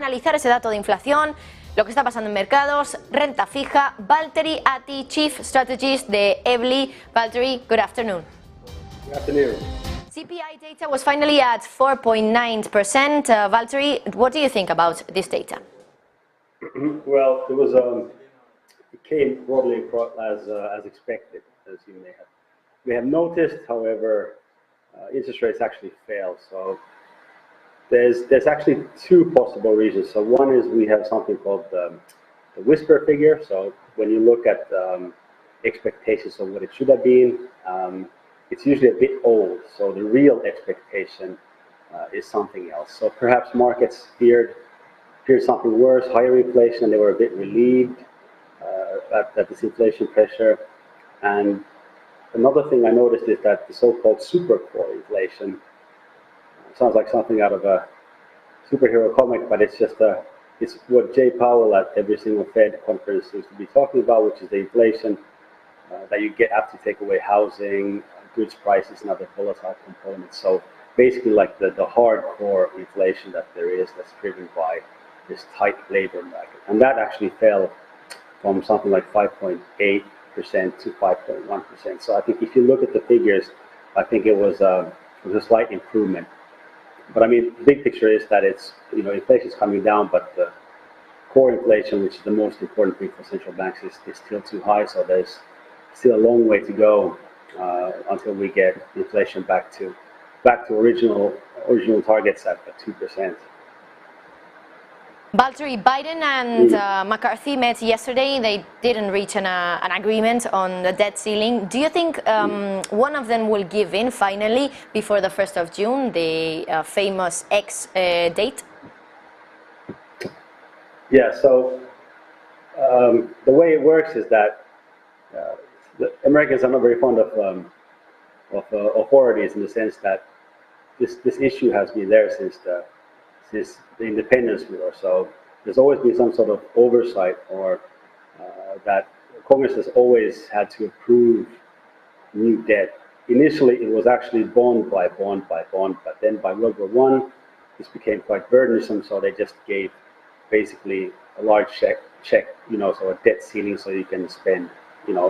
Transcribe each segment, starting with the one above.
Analizar ese dato de inflación, lo que está pasando en mercados, renta fija. Valtteri Ahti, Chief Strategist de Evli. Valtteri, good afternoon. Good afternoon. CPI data was finally at 4.9%. Valtteri, what do you think about this data? Well, it came broadly as expected, as you may have noticed. However, interest rates actually fell. So there's actually two possible reasons. So one is we have something called the whisper figure. So when you look at expectations of what it should have been, it's usually a bit old. So the real expectation is something else. So perhaps markets feared something worse, higher inflation, and they were a bit relieved at this inflation pressure. And another thing I noticed is that the so-called super core inflation sounds like something out of a superhero comic, but it's what Jay Powell at every single Fed conference seems to be talking about, which is the inflation that you get after you take away housing, goods prices, and other volatile components. So basically like the hardcore inflation that there is that's driven by this tight labor market. And that actually fell from something like 5.8% to 5.1%. So I think if you look at the figures, I think it was a slight improvement. But I mean, the big picture is that inflation is coming down, but the core inflation, which is the most important thing for central banks, is still too high. So there's still a long way to go until we get inflation back to original targets at 2%. Valtteri, Biden and McCarthy met yesterday. They didn't reach an agreement on the debt ceiling. Do you think one of them will give in finally before the 1st of June, the famous X date? Yeah, so the way it works is that the Americans are not very fond of authorities, in the sense that this issue has been there since the independence war. So there's always been some sort of oversight, or that Congress has always had to approve new debt. Initially, it was actually bond by bond by bond, but then by World War I, this became quite burdensome. So they just gave basically a large check, so a debt ceiling, so you can spend,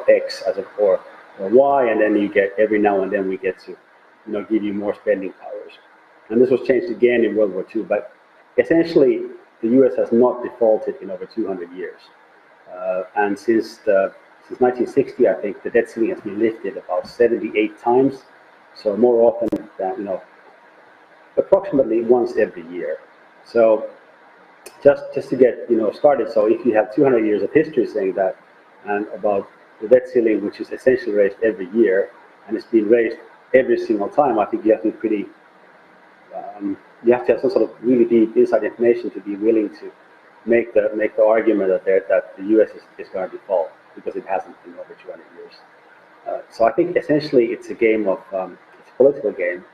X as or Y, and then you get every now and then we get to, give you more spending powers. And this was changed again in World War II. But essentially, the U.S. has not defaulted in over 200 years. And since 1960, I think the debt ceiling has been lifted about 78 times. So more often than, approximately once every year. So just to get, started. So if you have 200 years of history saying that, and about the debt ceiling, which is essentially raised every year, and it's been raised every single time, I think you have to be pretty. You have to have some sort of really deep inside information to be willing to make the argument that the U.S. is going to default, because it hasn't in over 200 years. So I think essentially it's a game of it's a political game.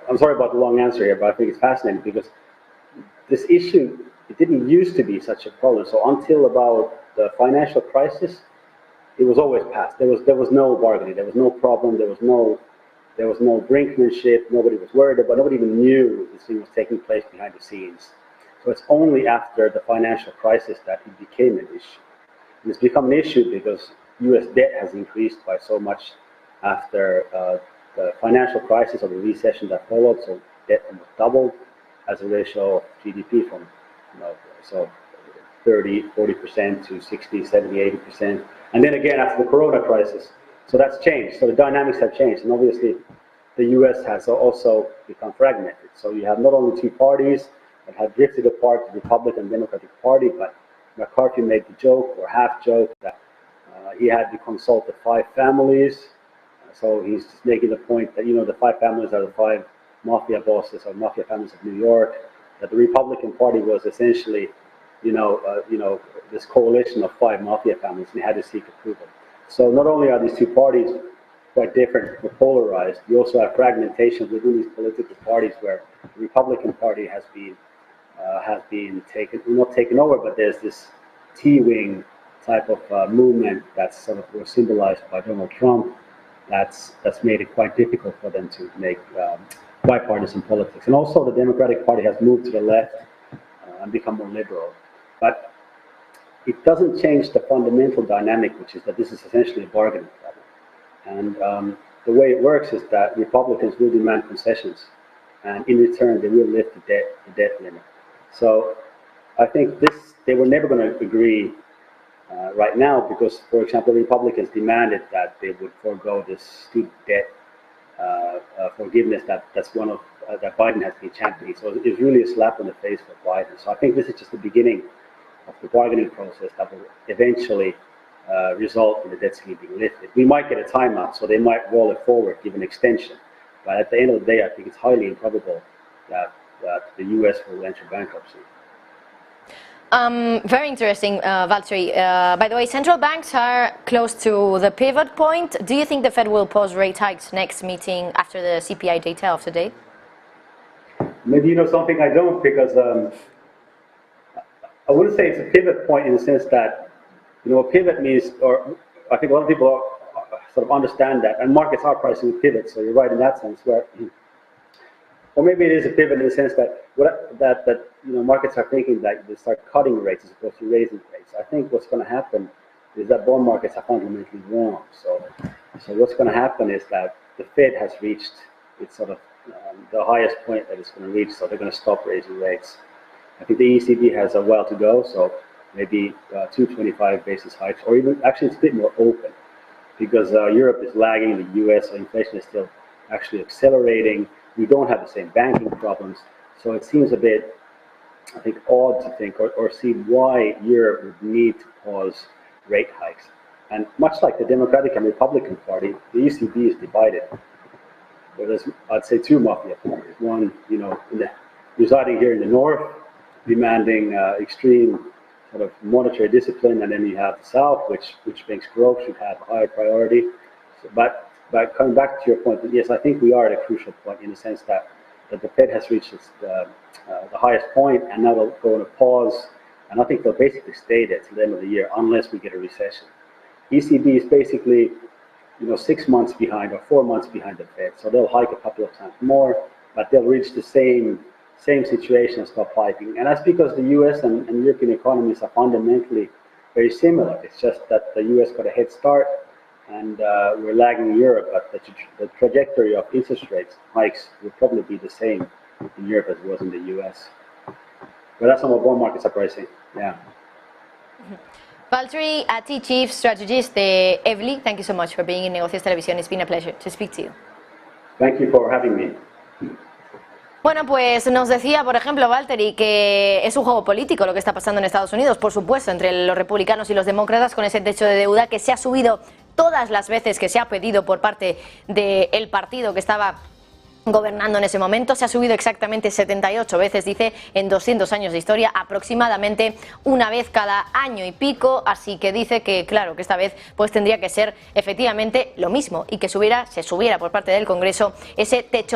I'm sorry about the long answer here, but I think it's fascinating because this issue, it didn't used to be such a problem. So until about the financial crisis, it was always passed. There was no bargaining. There was no problem. There was no brinkmanship. Nobody was worried about. Nobody even knew this thing was taking place behind the scenes. So it's only after the financial crisis that it became an issue. And it's become an issue because U.S. debt has increased by so much after the financial crisis or the recession that followed. So debt almost doubled as a ratio of GDP from 30, 40% to 60, 70, 80%. And then again after the Corona crisis. So that's changed. So the dynamics have changed. And obviously the US has also become fragmented. So you have not only two parties that have drifted apart, the Republican and Democratic Party, but McCarthy made the joke, or half joke, that he had to consult the 5 families. So he's just making the point that, the 5 families are the 5 mafia bosses or mafia families of New York, that the Republican Party was essentially, this coalition of 5 mafia families, and he had to seek approval. So not only are these two parties quite different or polarized, you also have fragmentation within these political parties, where the Republican Party has been not taken over, but there's this T-wing type of movement that's sort of symbolized by Donald Trump. That's made it quite difficult for them to make bipartisan politics. And also the Democratic Party has moved to the left. and become more liberal. But it doesn't change the fundamental dynamic, which is that this is essentially a bargaining problem. And the way it works is that Republicans will demand concessions, and in return they will lift the debt limit. So I think they were never going to agree right now because, for example, Republicans demanded that they would forego this student debt forgiveness that's one of that Biden has been championing. So it's really a slap in the face for Biden. So I think this is just the beginning of the bargaining process that will eventually result in the debt ceiling being lifted. We might get a timeout, so they might roll it forward, give an extension. But at the end of the day, I think it's highly improbable that the U.S. will enter bankruptcy. Very interesting, Valtteri. By the way, central banks are close to the pivot point. Do you think the Fed will pause rate hikes next meeting after the CPI data of today? Maybe you know something I don't, because I wouldn't say it's a pivot point in the sense that, you know, a pivot means, or I think a lot of people sort of understand that, and markets are pricing a pivot, so you're right in that sense, where, or maybe it is a pivot in the sense that you know, markets are thinking that they start cutting rates as opposed to raising rates. I think what's going to happen is that bond markets are fundamentally wrong. So what's going to happen is that the Fed has reached its sort of the highest point that it's going to reach, so they're going to stop raising rates. I think the ECB has a while to go, so maybe 225 basis hikes, or even actually it's a bit more open, because Europe is lagging the US, so inflation is still actually accelerating. We don't have the same banking problems, so it seems a bit, I think, odd to think or see why Europe would need to pause rate hikes. And much like the Democratic and Republican Party, the ECB is divided. Well, there's, I'd say, two mafia parties. One, you know, residing here in the north, demanding extreme sort of monetary discipline, and then you have the south, which thinks growth should have a higher priority. So, but coming back to your point, yes, I think we are at a crucial point in the sense that the Fed has reached the highest point, and now they'll go on a pause, and I think they'll basically stay there till the end of the year unless we get a recession. ECB is basically, you know, 6 months behind or 4 months behind the Fed, so they'll hike a couple of times more, but they'll reach the same situation and stop hiking. And that's because the US and European economies are fundamentally very similar. It's just that the US got a head start, and we're lagging Europe, but the trajectory of interest rates hikes will probably be the same in Europe as it was in the US. But that's how what bond markets are pricing, yeah. Valtteri Ahti, Chief Strategist de Evli, thank you so much for being in Negocios Televisión. It's been a pleasure to speak to you. Thank you for having me. Bueno, pues nos decía, por ejemplo, Valtteri, que es un juego político lo que está pasando en Estados Unidos, por supuesto, entre los republicanos y los demócratas, con ese techo de deuda que se ha subido todas las veces que se ha pedido por parte del partido que estaba gobernando en ese momento. Se ha subido exactamente 78 veces, dice, en 200 años de historia, aproximadamente una vez cada año y pico, así que dice que, claro, que esta vez pues tendría que ser efectivamente lo mismo y que se subiera por parte del Congreso ese techo de